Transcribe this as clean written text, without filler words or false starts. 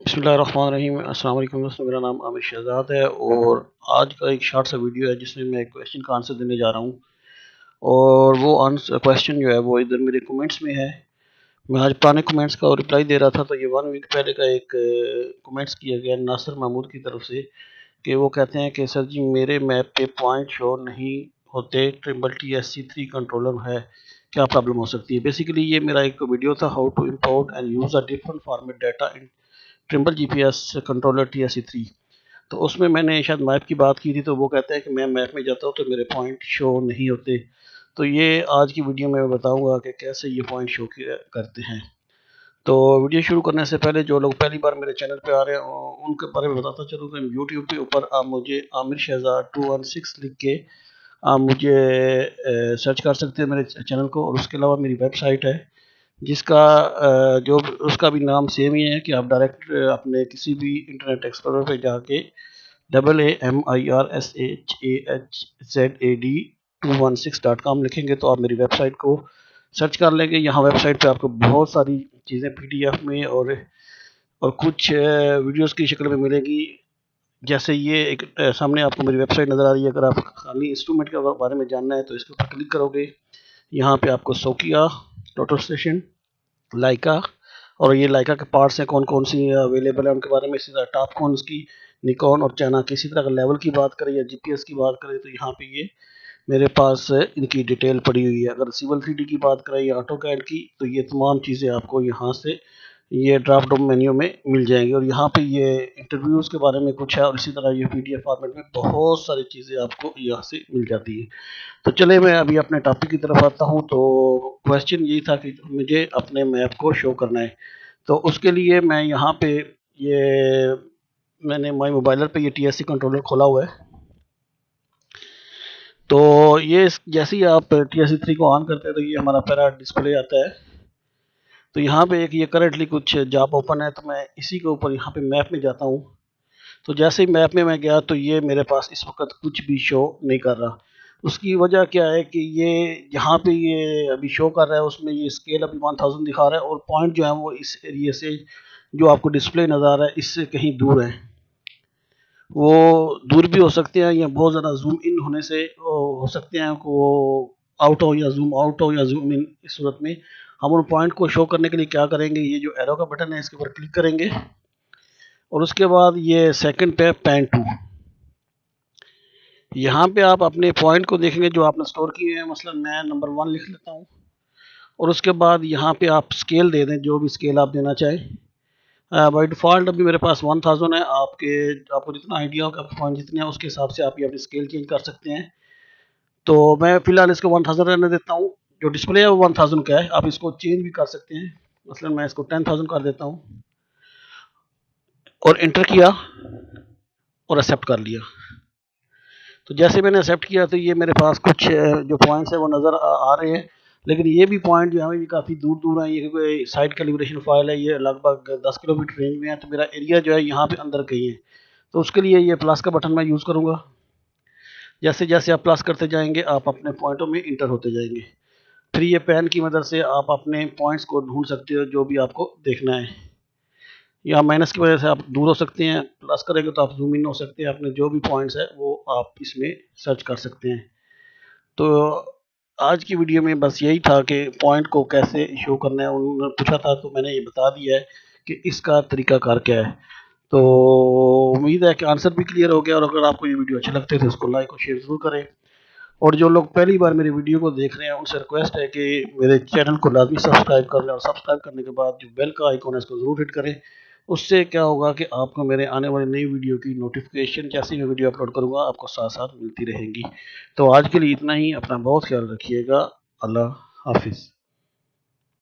बिस्मिल्लाहिर्रहमानिर्रहीम। अस्सलाम वालेकुम दोस्तों, मेरा नाम आमिर शहजाद है और आज का एक शॉर्ट सा वीडियो है जिसमें मैं एक क्वेश्चन का आंसर देने जा रहा हूँ। और वो आंसर क्वेश्चन जो है वो इधर मेरे कमेंट्स में है। मैं आज पुराने कमेंट्स का रिप्लाई दे रहा था तो ये 1 वीक पहले का एक कमेंट्स किया गया नासिर महमूद की तरफ से कि वो कहते हैं कि सर जी मेरे मैप पे पॉइंट शो नहीं होते, ट्रिपल TSC3 कंट्रोलर है, क्या प्रॉब्लम हो सकती है। बेसिकली ये मेरा एक वीडियो था, how to import and use a different format data in Trimble GPS controller TSC3। तो उसमें मैंने शायद मैप की बात की थी, तो वो कहते हैं कि मैं मैप में जाता हूँ तो मेरे पॉइंट शो नहीं होते। तो ये आज की वीडियो में मैं बताऊंगा कि कैसे ये पॉइंट शो करते हैं। तो वीडियो शुरू करने से पहले जो लोग पहली बार मेरे चैनल पे आ रहे हैं उनके बारे में बताता चलूँ कि यूट्यूब के ऊपर आप मुझे आमिर शहजाद 216 लिख के आप मुझे सर्च कर सकते हैं मेरे चैनल को। और उसके अलावा मेरी वेबसाइट है जिसका जो उसका भी नाम सेम ही है कि आप डायरेक्ट अपने किसी भी इंटरनेट एक्सप्लोरर पे जाके AMIRSHAZAD216.com लिखेंगे तो आप मेरी वेबसाइट को सर्च कर लेंगे। यहाँ वेबसाइट पे आपको बहुत सारी चीज़ें PDF में और कुछ वीडियोस की शक्ल में मिलेगी। जैसे ये एक सामने आपको मेरी वेबसाइट नज़र आ रही है। अगर आप खाली इंस्ट्रूमेंट के बारे में जानना है तो इसके ऊपर क्लिक करोगे। यहाँ पे आपको सोकिया, टोटल स्टेशन, लाइका और ये लाइका के पार्ट्स हैं कौन कौन सी अवेलेबल है उनके बारे में, इसी तरह टॉप कौन की, निकॉन और चाइना की। इसी तरह का लेवल की बात करें या GPS की बात करें तो यहाँ पे ये मेरे पास इनकी डिटेल पड़ी हुई है। अगर सिविल 3D की बात करें या ऑटो कैड की तो ये तमाम चीज़ें आपको यहाँ से ये ड्रॉप डाउन मेन्यू में मिल जाएंगी। और यहाँ पे ये इंटरव्यूज़ के बारे में कुछ है और इसी तरह ये PDF फॉर्मेट में बहुत सारी चीज़ें आपको यहाँ से मिल जाती है। तो चले मैं अभी अपने टॉपिक की तरफ आता हूँ। तो क्वेश्चन यही था कि मुझे अपने मैप को शो करना है। तो उसके लिए मैं यहाँ पे ये मैंने माई मोबाइलर पे ये TSC कंट्रोलर खोला हुआ है। तो ये जैसे ही आप TSC3 को ऑन करते हैं तो ये हमारा पहला डिस्प्ले आता है। तो यहाँ पे एक ये करंटली कुछ जॉब ओपन है तो मैं इसी के ऊपर यहाँ पे मैप में जाता हूँ। तो जैसे ही मैप में मैं गया तो ये मेरे पास इस वक्त कुछ भी शो नहीं कर रहा। उसकी वजह क्या है कि ये यहाँ पे ये अभी शो कर रहा है, उसमें ये स्केल अभी 1000 दिखा रहा है और पॉइंट जो है वो इस एरिया से जो आपको डिस्प्ले नज़र आ रहा है इससे कहीं दूर है। वो दूर भी हो सकते हैं या बहुत ज़्यादा जूम इन होने से हो सकते हैं कि वो आउट हो या जूम आउट हो या जूम इन। इस सूरत में हम उन पॉइंट को शो करने के लिए क्या करेंगे, ये जो एरो का बटन है इसके ऊपर क्लिक करेंगे और उसके बाद ये सेकंड पे पैन टू, यहाँ पे आप अपने पॉइंट को देखेंगे जो आपने स्टोर किए हैं। मसलन मैं नंबर 1 लिख लेता हूँ और उसके बाद यहाँ पे आप स्केल दे दें, जो भी स्केल आप देना चाहें। बाई डिफ़ॉल्ट अभी मेरे पास 1000 है। आपको जितना आइडिया हो कि आपके पॉइंट जितने हैं उसके हिसाब से आप ये अपनी स्केल चेंज कर सकते हैं। तो मैं फ़िलहाल इसको 1000 रहने देता हूँ। जो डिस्प्ले है वो 1000 का है, आप इसको चेंज भी कर सकते हैं। मसलन मैं इसको 10000 कर देता हूँ और इंटर किया और एक्सेप्ट कर लिया। तो जैसे मैंने एक्सेप्ट किया तो ये मेरे पास कुछ जो पॉइंट्स है वो नज़र आ रहे हैं, लेकिन ये भी पॉइंट जो है ये काफ़ी दूर दूर हैं। ये क्योंकि साइड कैलिब्रेशन फाइल है, ये लगभग 10 किलोमीटर रेंज में है। तो मेरा एरिया जो है यहाँ पे अंदर कहीं है। तो उसके लिए ये प्लस का बटन मैं यूज़ करूँगा। जैसे जैसे आप प्लस करते जाएंगे आप अपने पॉइंटों में इंटर होते जाएंगे। फिर ये पेन की मदद से आप अपने पॉइंट्स को ढूंढ सकते हो जो भी आपको देखना है। या माइनस की वजह से आप दूर हो सकते हैं, प्लस करेंगे तो आप जूम इन हो सकते हैं। अपने जो भी पॉइंट्स है वो आप इसमें सर्च कर सकते हैं। तो आज की वीडियो में बस यही था कि पॉइंट को कैसे शो करना है। उन्होंने पूछा था तो मैंने ये बता दिया है कि इसका तरीकाकार क्या है। तो उम्मीद है कि आंसर भी क्लियर हो गया। और अगर आपको ये वीडियो अच्छे लगते तो उसको लाइक और शेयर ज़रूर करें। और जो लोग पहली बार मेरी वीडियो को देख रहे हैं उनसे रिक्वेस्ट है कि मेरे चैनल को लाजमी सब्सक्राइब कर लें और सब्सक्राइब करने के बाद जो बेल का आइकॉन है इसको ज़रूर हिट करें। उससे क्या होगा कि आपको मेरे आने वाली नई वीडियो की नोटिफिकेशन जैसे ही मैं वीडियो अपलोड करूँगा आपको साथ साथ मिलती रहेंगी। तो आज के लिए इतना ही। अपना बहुत ख्याल रखिएगा। अल्लाह हाफिज़।